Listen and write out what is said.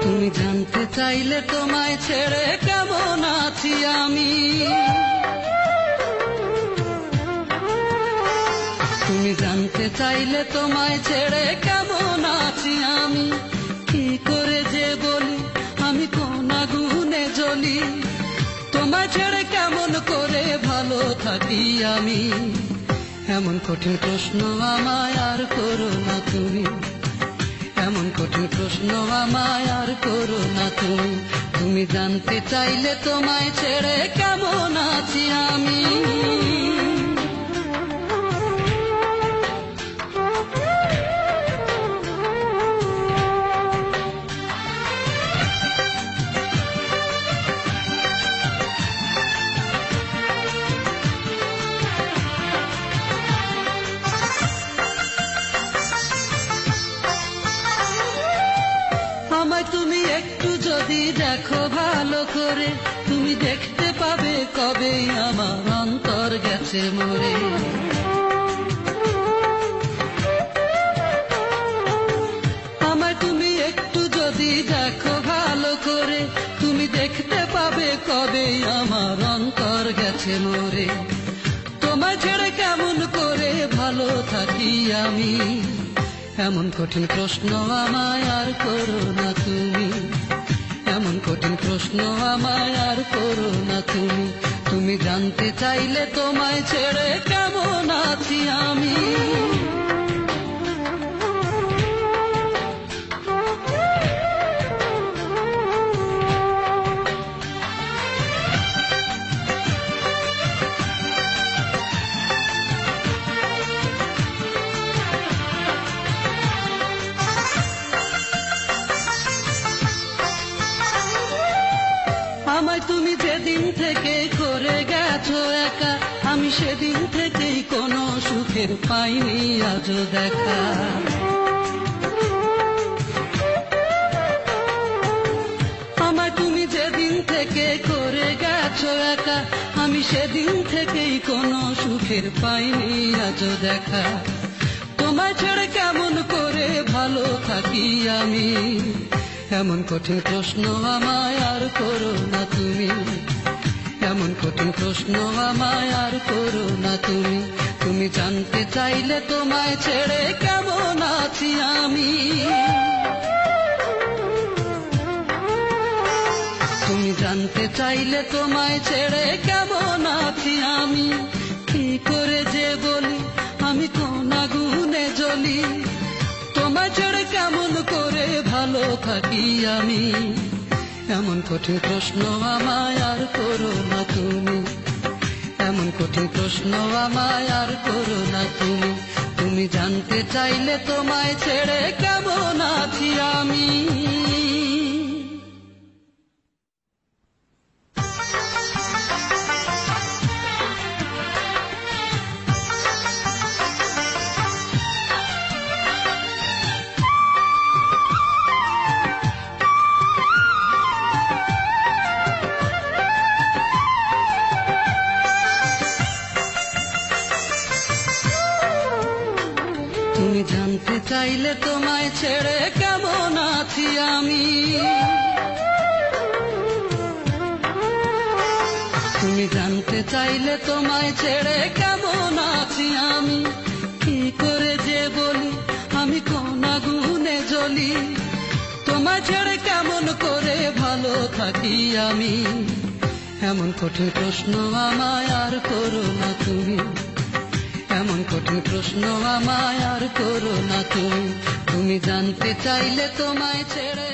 তুমি জানতে চাইলে তোমায় ছেড়ে কেমন আছি আমি। তুমি জানতে চাইলে তোমায় ছেড়ে কেমন আছি আমি। কি করে যে বলি আমি কোন আগুনে জ্বলি, তোমায় ছেড়ে কেমন করে ভালো থাকি আমি। এমন কঠিন প্রশ্ন আমায় আর করো না তুমি, এমন কঠিন প্রশ্ন আমায় আর করো না তুমি। তুমি জানতে চাইলে তোমায় ছেড়ে কেমন আছি আমি। আমায় তুমি একটু যদি দেখো ভালো করে, তুমি দেখতে পাবে কবে আমার অন্তর গেছে মরে। আমায় তুমি একটু যদি দেখো ভালো করে, তুমি দেখতে পাবে কবে আমার অন্তর গেছে মরে। তোমায় ছেড়ে কেমন করে ভালো থাকি আমি। এমন কঠিন প্রশ্ন আমায় আর করো না তুমি, এমন কঠিন প্রশ্ন আমায় আর করো না তুমি। তুমি জানতে চাইলে তোমায় ছেড়ে কেমন আছি আমি। আমায় তুমি যেদিন থেকে করে গেছো একা, আমি সেদিন থেকেই কোনো সুখের পাইনি আজও দেখা। আমায় তুমি যেদিন থেকে করে গেছো একা, আমি সেদিন থেকেই কোনো সুখের পাইনি আজও দেখা। তোমায় ছেড়ে কেমন করে ভালো থাকি আমি। এমন কঠিন প্রশ্ন আমায় আর করো না তুমি, এমন কঠিন প্রশ্ন আমায় আর করো না তুমি। তুমি জানতে চাইলে তোমায় ছেড়ে কেমন আছি আমি। তুমি জানতে চাইলে তোমায় ছেড়ে কেমন আছি আমি। কি করে যে বলি আমি কোন আগুনে জ্বলি, তোমায় ছেড়ে কেমন করে ভালো থাকি আমি। এমন কঠিন প্রশ্ন আমায় আর করো না তুমি, এমন কঠিন প্রশ্ন আমায় আর করো না তুমি। তুমি জানতে চাইলে তোমায় ছেড়ে কেমন আছি আমি। তুমি জানতে চাইলে তোমায় ছেড়ে কেমন আছি আমি। তুমি জানতে চাইলে তোমায় ছেড়ে কেমন আছি আমি। কি করে যে বলি আমি কোন আগুনে জ্বলি, তোমায় ছেড়ে কেমন করে ভালো থাকি আমি। এমন কঠিন প্রশ্ন আমায় আর করো না তুমি, এমন কঠিন প্রশ্ন আমায় আর করো না তুমি। তুমি জানতে চাইলে তোমায় ছেড়ে